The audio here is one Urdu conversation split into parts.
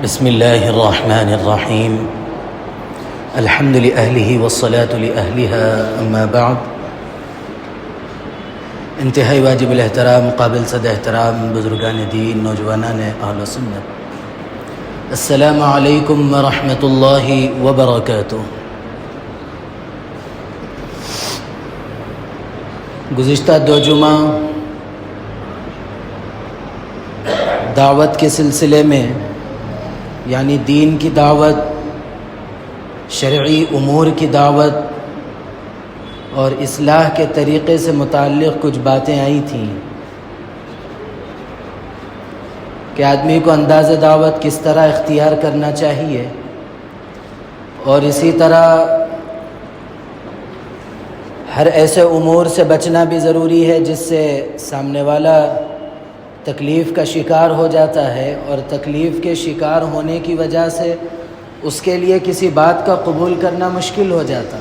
بسم اللہ الرحمن الرحیم الحمد لأہلہ والصلاة لأہلها اما بعد۔ انتہائی واجب الاحترام، قابل صد احترام بزرگان دین، نوجوانان اہل سنت، السلام علیکم ورحمۃ اللہ وبرکاتہ۔ گزشتہ دو جمعہ دعوت کے سلسلے میں، یعنی دین کی دعوت، شرعی امور کی دعوت اور اصلاح کے طریقے سے متعلق کچھ باتیں آئی تھیں کہ آدمی کو انداز دعوت کس طرح اختیار کرنا چاہیے، اور اسی طرح ہر ایسے امور سے بچنا بھی ضروری ہے جس سے سامنے والا تکلیف کا شکار ہو جاتا ہے، اور تکلیف کے شکار ہونے کی وجہ سے اس کے لیے کسی بات کا قبول کرنا مشکل ہو جاتا۔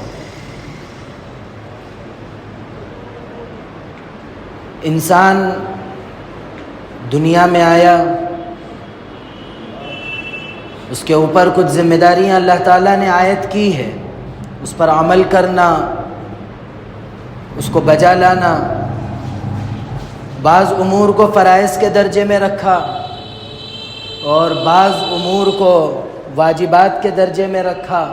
انسان دنیا میں آیا، اس کے اوپر کچھ ذمہ داریاں اللہ تعالیٰ نے عائد کی ہے، اس پر عمل کرنا، اس کو بجا لانا۔ بعض امور کو فرائض کے درجے میں رکھا اور بعض امور کو واجبات کے درجے میں رکھا،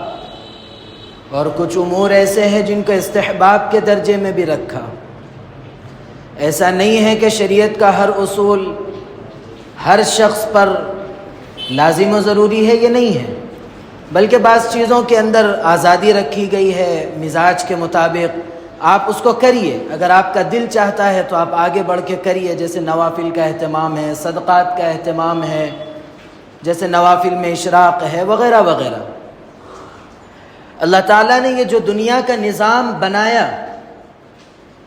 اور کچھ امور ایسے ہیں جن کو استحباب کے درجے میں بھی رکھا۔ ایسا نہیں ہے کہ شریعت کا ہر اصول ہر شخص پر لازم و ضروری ہے، یہ نہیں ہے، بلکہ بعض چیزوں کے اندر آزادی رکھی گئی ہے مزاج کے مطابق۔ آپ اس کو کریے، اگر آپ کا دل چاہتا ہے تو آپ آگے بڑھ کے کریے، جیسے نوافل کا اہتمام ہے، صدقات کا اہتمام ہے، جیسے نوافل میں اشراق ہے، وغیرہ وغیرہ۔ اللہ تعالیٰ نے یہ جو دنیا کا نظام بنایا،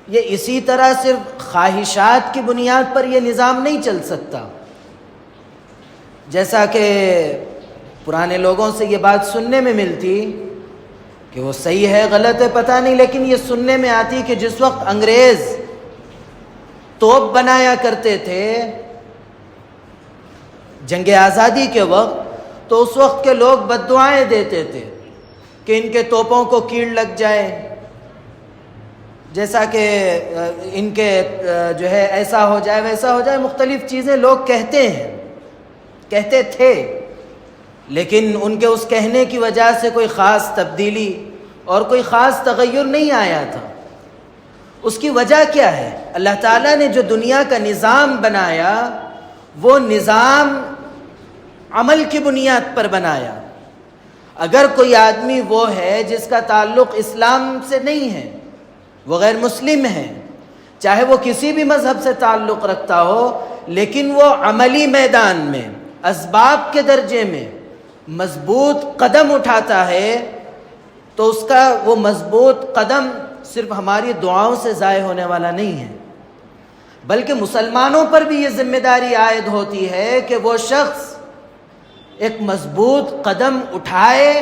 یہ اسی طرح صرف خواہشات کی بنیاد پر یہ نظام نہیں چل سکتا۔ جیسا کہ پرانے لوگوں سے یہ بات سننے میں ملتی کہ وہ صحیح ہے غلط ہے پتہ نہیں، لیکن یہ سننے میں آتی کہ جس وقت انگریز توپ بنایا کرتے تھے جنگ آزادی کے وقت، تو اس وقت کے لوگ بد دعائیں دیتے تھے کہ ان کے توپوں کو کیڑ لگ جائے، جیسا کہ ان کے جو ہے ایسا ہو جائے ویسا ہو جائے، مختلف چیزیں لوگ کہتے تھے، لیکن ان کے اس کہنے کی وجہ سے کوئی خاص تبدیلی اور کوئی خاص تغیر نہیں آیا تھا۔ اس کی وجہ کیا ہے؟ اللہ تعالیٰ نے جو دنیا کا نظام بنایا، وہ نظام عمل کی بنیاد پر بنایا۔ اگر کوئی آدمی وہ ہے جس کا تعلق اسلام سے نہیں ہے، وہ غیر مسلم ہے، چاہے وہ کسی بھی مذہب سے تعلق رکھتا ہو، لیکن وہ عملی میدان میں اسباب کے درجے میں مضبوط قدم اٹھاتا ہے، تو اس کا وہ مضبوط قدم صرف ہماری دعاؤں سے ضائع ہونے والا نہیں ہے، بلکہ مسلمانوں پر بھی یہ ذمہ داری عائد ہوتی ہے کہ وہ شخص ایک مضبوط قدم اٹھائے،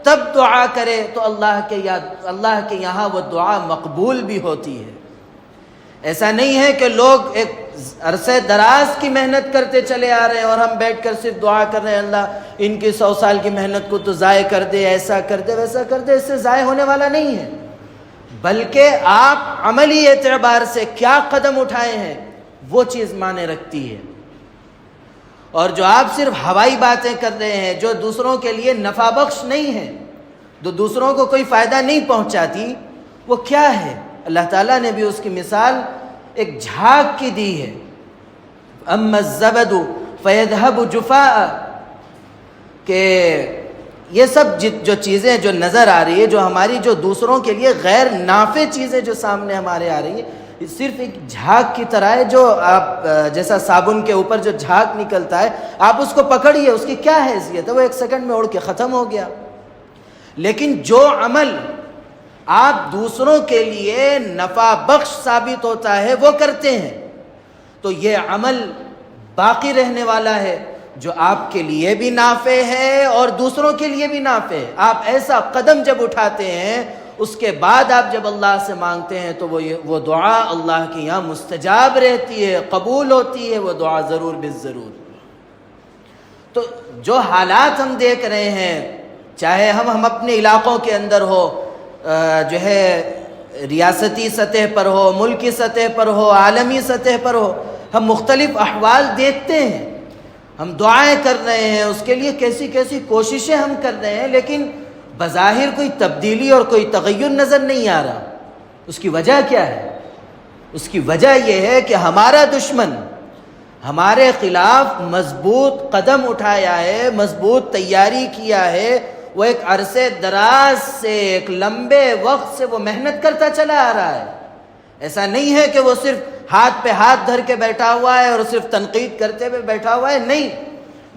تب دعا کرے تو اللہ کے یہاں وہ دعا مقبول بھی ہوتی ہے۔ ایسا نہیں ہے کہ لوگ ایک عرصے دراز کی محنت کرتے چلے آ رہے ہیں اور ہم بیٹھ کر صرف دعا کر رہے ہیں اللہ ان کی 100 سال کی محنت کو تو ضائع کر دے، ایسا کر دے ویسا کر دے، اس سے ضائع ہونے والا نہیں ہے، بلکہ آپ عملی اعتبار سے کیا قدم اٹھائے ہیں وہ چیز معنی رکھتی ہے۔ اور جو آپ صرف ہوائی باتیں کر رہے ہیں جو دوسروں کے لیے نفع بخش نہیں ہے، جو دوسروں کو کوئی فائدہ نہیں پہنچاتی، وہ کیا ہے؟ اللہ تعالیٰ نے بھی اس کی مثال ایک جھاگ کی دی ہے، اما الزبد فیذهب جفاء، کہ یہ سب جو چیزیں جو نظر آ رہی ہے، جو ہماری جو دوسروں کے لیے غیر نافع چیزیں جو سامنے ہمارے آ رہی ہے، یہ صرف ایک جھاگ کی طرح ہے، جو آپ جیسا صابن کے اوپر جو جھاگ نکلتا ہے، آپ اس کو پکڑیے، اس کی کیا حیثیت ہے؟ وہ 1 سیکنڈ میں اڑ کے ختم ہو گیا۔ لیکن جو عمل آپ دوسروں کے لیے نفع بخش ثابت ہوتا ہے وہ کرتے ہیں، تو یہ عمل باقی رہنے والا ہے، جو آپ کے لیے بھی نافع ہے اور دوسروں کے لیے بھی نافع ہے۔ آپ ایسا قدم جب اٹھاتے ہیں، اس کے بعد آپ جب اللہ سے مانگتے ہیں، تو وہ دعا اللہ کے یہاں مستجاب رہتی ہے، قبول ہوتی ہے وہ دعا ضرور بالضرور۔ تو جو حالات ہم دیکھ رہے ہیں، چاہے ہم اپنے علاقوں کے اندر ہو، جو ہے ریاستی سطح پر ہو، ملکی سطح پر ہو، عالمی سطح پر ہو، ہم مختلف احوال دیکھتے ہیں، ہم دعائیں کر رہے ہیں، اس کے لیے کیسی کیسی کوششیں ہم کر رہے ہیں، لیکن بظاہر کوئی تبدیلی اور کوئی تغیر نظر نہیں آ رہا۔ اس کی وجہ کیا ہے؟ اس کی وجہ یہ ہے کہ ہمارا دشمن ہمارے خلاف مضبوط قدم اٹھایا ہے، مضبوط تیاری کیا ہے، وہ ایک عرصے دراز سے، ایک لمبے وقت سے وہ محنت کرتا چلا آ رہا ہے۔ ایسا نہیں ہے کہ وہ صرف ہاتھ پہ ہاتھ دھر کے بیٹھا ہوا ہے اور صرف تنقید کرتے ہوئے بیٹھا ہوا ہے، نہیں،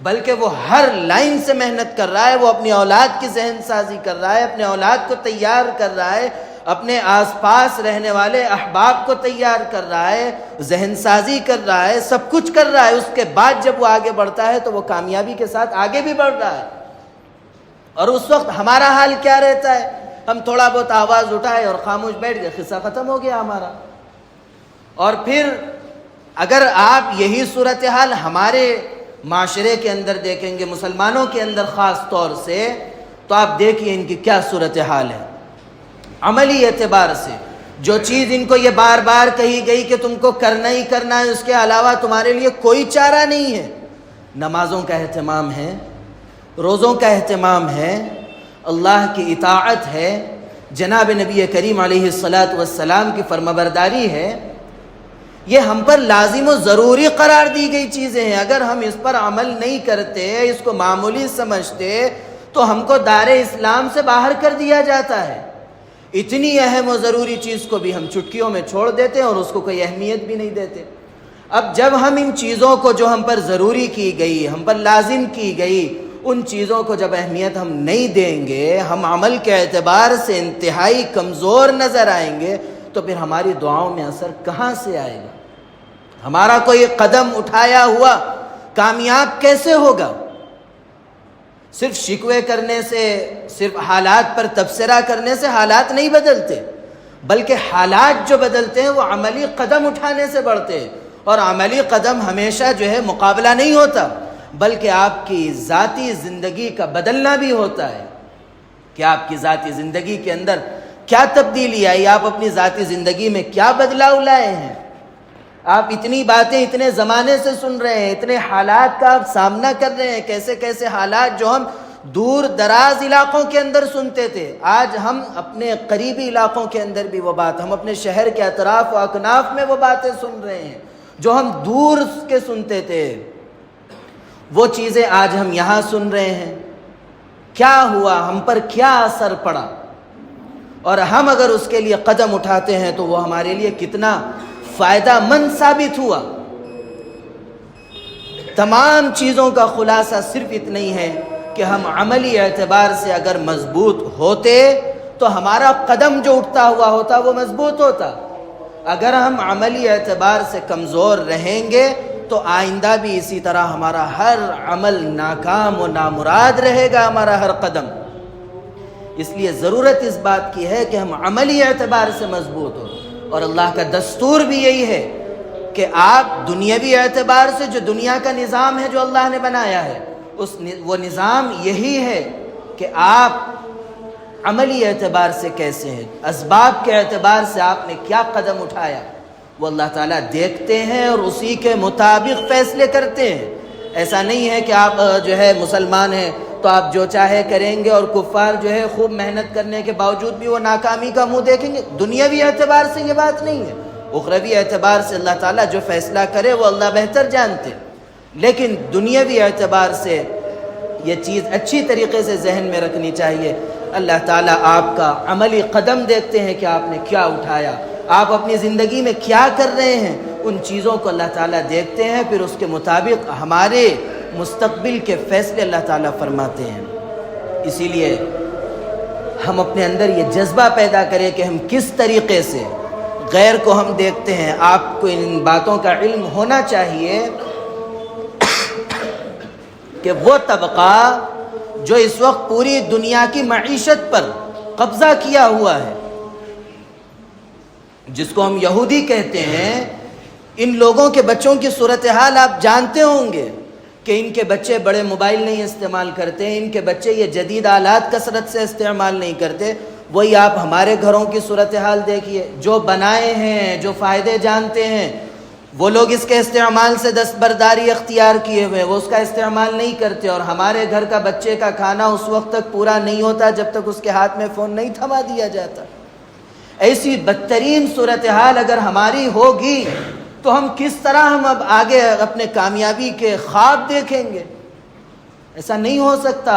بلکہ وہ ہر لائن سے محنت کر رہا ہے، وہ اپنی اولاد کی ذہن سازی کر رہا ہے، اپنے اولاد کو تیار کر رہا ہے، اپنے آس پاس رہنے والے احباب کو تیار کر رہا ہے، ذہن سازی کر رہا ہے، سب کچھ کر رہا ہے۔ اس کے بعد جب وہ آگے بڑھتا ہے تو وہ کامیابی کے ساتھ آگے بھی بڑھ رہا ہے۔ اور اس وقت ہمارا حال کیا رہتا ہے؟ ہم تھوڑا بہت آواز اٹھائے اور خاموش بیٹھ گئے، قصہ ختم ہو گیا ہمارا۔ اور پھر اگر آپ یہی صورتحال ہمارے معاشرے کے اندر دیکھیں گے، مسلمانوں کے اندر خاص طور سے، تو آپ دیکھیے ان کی کیا صورتحال ہے۔ عملی اعتبار سے جو چیز ان کو یہ بار بار کہی گئی کہ تم کو کرنا ہی کرنا ہے، اس کے علاوہ تمہارے لیے کوئی چارہ نہیں ہے، نمازوں کا اہتمام ہے، روزوں کا اہتمام ہے، اللہ کی اطاعت ہے، جناب نبی کریم علیہ الصلاۃ کی فرمانبرداری ہے، یہ ہم پر لازم و ضروری قرار دی گئی چیزیں ہیں۔ اگر ہم اس پر عمل نہیں کرتے، اس کو معمولی سمجھتے، تو ہم کو دار اسلام سے باہر کر دیا جاتا ہے۔ اتنی اہم و ضروری چیز کو بھی ہم چٹکیوں میں چھوڑ دیتے ہیں اور اس کو کوئی اہمیت بھی نہیں دیتے۔ اب جب ہم ان چیزوں کو جو ہم پر ضروری کی گئی، ہم پر لازم کی گئی، ان چیزوں کو جب اہمیت ہم نہیں دیں گے، ہم عمل کے اعتبار سے انتہائی کمزور نظر آئیں گے، تو پھر ہماری دعاؤں میں اثر کہاں سے آئے گا؟ ہمارا کوئی قدم اٹھایا ہوا کامیاب کیسے ہوگا؟ صرف شکوے کرنے سے، صرف حالات پر تبصرہ کرنے سے حالات نہیں بدلتے، بلکہ حالات جو بدلتے ہیں وہ عملی قدم اٹھانے سے بڑھتے ہیں۔ اور عملی قدم ہمیشہ جو ہے مقابلہ نہیں ہوتا، بلکہ آپ کی ذاتی زندگی کا بدلنا بھی ہوتا ہے کہ آپ کی ذاتی زندگی کے اندر کیا تبدیلی آئی، آپ اپنی ذاتی زندگی میں کیا بدلاؤ لائے ہیں۔ آپ اتنی باتیں اتنے زمانے سے سن رہے ہیں، اتنے حالات کا آپ سامنا کر رہے ہیں، کیسے کیسے حالات جو ہم دور دراز علاقوں کے اندر سنتے تھے، آج ہم اپنے قریبی علاقوں کے اندر بھی وہ بات، ہم اپنے شہر کے اطراف و اکناف میں وہ باتیں سن رہے ہیں جو ہم دور کے سنتے تھے، وہ چیزیں آج ہم یہاں سن رہے ہیں۔ کیا ہوا، ہم پر کیا اثر پڑا، اور ہم اگر اس کے لیے قدم اٹھاتے ہیں تو وہ ہمارے لیے کتنا فائدہ مند ثابت ہوا۔ تمام چیزوں کا خلاصہ صرف اتنا ہی ہے کہ ہم عملی اعتبار سے اگر مضبوط ہوتے تو ہمارا قدم جو اٹھتا ہوا ہوتا وہ مضبوط ہوتا۔ اگر ہم عملی اعتبار سے کمزور رہیں گے تو آئندہ بھی اسی طرح ہمارا ہر عمل ناکام و نامراد رہے گا، ہمارا ہر قدم۔ اس لیے ضرورت اس بات کی ہے کہ ہم عملی اعتبار سے مضبوط ہوں، اور اللہ کا دستور بھی یہی ہے کہ آپ دنیاوی اعتبار سے جو دنیا کا نظام ہے جو اللہ نے بنایا ہے، وہ نظام یہی ہے کہ آپ عملی اعتبار سے کیسے ہیں، اسباب کے اعتبار سے آپ نے کیا قدم اٹھایا، وہ اللہ تعالیٰ دیکھتے ہیں اور اسی کے مطابق فیصلے کرتے ہیں۔ ایسا نہیں ہے کہ آپ جو ہے مسلمان ہیں تو آپ جو چاہے کریں گے، اور کفار جو ہے خوب محنت کرنے کے باوجود بھی وہ ناکامی کا منہ دیکھیں گے۔ دنیاوی اعتبار سے یہ بات نہیں ہے، اخروی اعتبار سے اللہ تعالیٰ جو فیصلہ کرے وہ اللہ بہتر جانتے، لیکن دنیاوی اعتبار سے یہ چیز اچھی طریقے سے ذہن میں رکھنی چاہیے۔ اللہ تعالیٰ آپ کا عملی قدم دیکھتے ہیں کہ آپ نے کیا اٹھایا، آپ اپنی زندگی میں کیا کر رہے ہیں، ان چیزوں کو اللہ تعالیٰ دیکھتے ہیں، پھر اس کے مطابق ہمارے مستقبل کے فیصلے اللہ تعالیٰ فرماتے ہیں۔ اسی لیے ہم اپنے اندر یہ جذبہ پیدا کریں کہ ہم کس طریقے سے غیر کو ہم دیکھتے ہیں۔ آپ کو ان باتوں کا علم ہونا چاہیے کہ وہ طبقہ جو اس وقت پوری دنیا کی معیشت پر قبضہ کیا ہوا ہے، جس کو ہم یہودی کہتے ہیں، ان لوگوں کے بچوں کی صورتحال آپ جانتے ہوں گے کہ ان کے بچے بڑے موبائل نہیں استعمال کرتے، ان کے بچے یہ جدید آلات کثرت سے استعمال نہیں کرتے، وہی آپ ہمارے گھروں کی صورتحال دیکھیے، جو بنائے ہیں، جو فائدے جانتے ہیں، وہ لوگ اس کے استعمال سے دستبرداری اختیار کیے ہوئے، وہ اس کا استعمال نہیں کرتے، اور ہمارے گھر کا بچے کا کھانا اس وقت تک پورا نہیں ہوتا جب تک اس کے ہاتھ میں فون نہیں تھما دیا جاتا۔ ایسی بدترین صورتحال اگر ہماری ہوگی تو ہم کس طرح اب آگے اپنے کامیابی کے خواب دیکھیں گے؟ ایسا نہیں ہو سکتا۔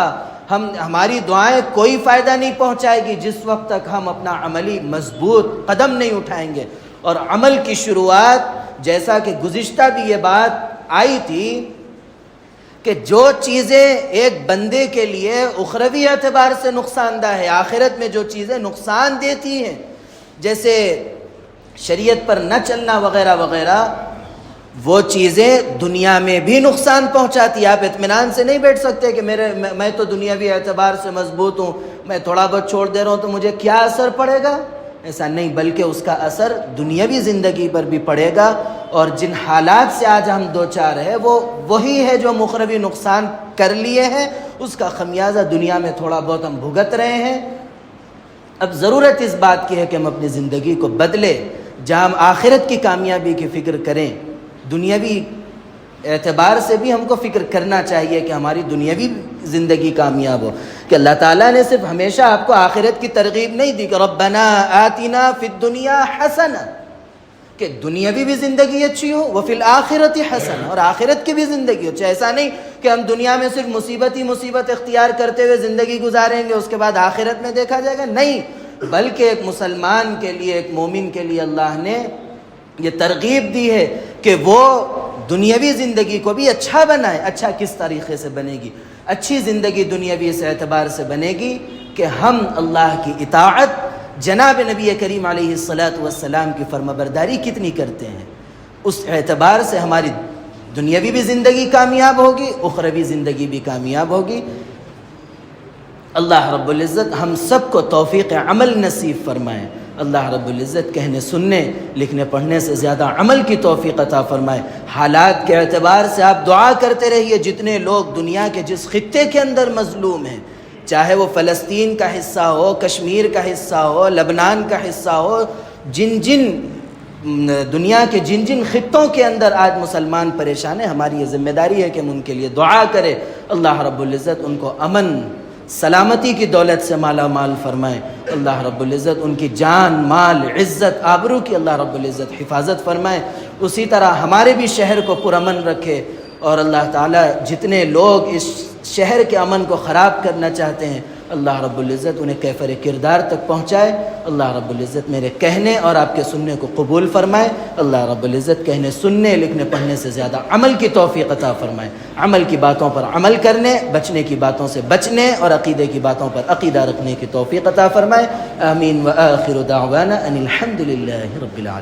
ہماری دعائیں کوئی فائدہ نہیں پہنچائے گی جس وقت تک ہم اپنا عملی مضبوط قدم نہیں اٹھائیں گے۔ اور عمل کی شروعات، جیسا کہ گزشتہ بھی یہ بات آئی تھی کہ جو چیزیں ایک بندے کے لیے اخروی اعتبار سے نقصان دہ ہے، آخرت میں جو چیزیں نقصان دیتی ہیں، جیسے شریعت پر نہ چلنا وغیرہ وغیرہ، وہ چیزیں دنیا میں بھی نقصان پہنچاتی ہے۔ آپ اطمینان سے نہیں بیٹھ سکتے کہ میں تو دنیاوی اعتبار سے مضبوط ہوں، میں تھوڑا بہت چھوڑ دے رہا ہوں تو مجھے کیا اثر پڑے گا؟ ایسا نہیں، بلکہ اس کا اثر دنیاوی زندگی پر بھی پڑے گا، اور جن حالات سے آج ہم دوچار ہیں وہ وہی ہے جو مخروی نقصان کر لیے ہیں، اس کا خمیازہ دنیا میں تھوڑا بہت ہم بھگت رہے ہیں۔ اب ضرورت اس بات کی ہے کہ ہم اپنی زندگی کو بدلیں، جہاں ہم آخرت کی کامیابی کی فکر کریں۔ دنیاوی اعتبار سے بھی ہم کو فکر کرنا چاہیے کہ ہماری دنیاوی زندگی کامیاب ہو، کہ اللہ تعالیٰ نے صرف ہمیشہ آپ کو آخرت کی ترغیب نہیں دی کہ ربنا آتنا فی الدنیا حسنہ، کہ دنیاوی بھی زندگی اچھی ہو، وفی الآخرۃ حسنہ، اور آخرت کی بھی زندگی ہو۔ ایسا نہیں کہ ہم دنیا میں صرف مصیبت ہی مصیبت اختیار کرتے ہوئے زندگی گزاریں گے، اس کے بعد آخرت میں دیکھا جائے گا، نہیں، بلکہ ایک مسلمان کے لیے، ایک مومن کے لیے اللہ نے یہ ترغیب دی ہے کہ وہ دنیاوی زندگی کو بھی اچھا بنائے۔ اچھا کس طریقے سے بنے گی؟ اچھی زندگی دنیاوی اس اعتبار سے بنے گی کہ ہم اللہ کی اطاعت، جناب نبی کریم علیہ السلام کی فرمانبرداری کتنی کرتے ہیں، اس اعتبار سے ہماری دنیاوی بھی زندگی کامیاب ہوگی، اخروی زندگی بھی کامیاب ہوگی۔ اللہ رب العزت ہم سب کو توفیق عمل نصیب فرمائے۔ اللہ رب العزت کہنے سننے لکھنے پڑھنے سے زیادہ عمل کی توفیق عطا فرمائے۔ حالات کے اعتبار سے آپ دعا کرتے رہیے، جتنے لوگ دنیا کے جس خطے کے اندر مظلوم ہیں، چاہے وہ فلسطین کا حصہ ہو، کشمیر کا حصہ ہو، لبنان کا حصہ ہو، دنیا کے جن جن خطوں کے اندر آج مسلمان پریشان ہیں، ہماری یہ ذمہ داری ہے کہ ہم ان کے لیے دعا کریں۔ اللہ رب العزت ان کو امن سلامتی کی دولت سے مالا مال فرمائے۔ اللہ رب العزت ان کی جان، مال، عزت، آبرو کی اللہ رب العزت حفاظت فرمائے۔ اسی طرح ہمارے بھی شہر کو پرامن رکھے، اور اللہ تعالیٰ جتنے لوگ اس شہر کے امن کو خراب کرنا چاہتے ہیں، اللہ رب العزت انہیں کیفر کردار تک پہنچائے۔ اللہ رب العزت میرے کہنے اور آپ کے سننے کو قبول فرمائے۔ اللہ رب العزت کہنے سننے لکھنے پڑھنے سے زیادہ عمل کی توفیق عطا فرمائے۔ عمل کی باتوں پر عمل کرنے، بچنے کی باتوں سے بچنے، اور عقیدے کی باتوں پر عقیدہ رکھنے کی توفیق عطا فرمائے۔ آمین وآخر دعوانا ان الحمد للہ رب العالمین۔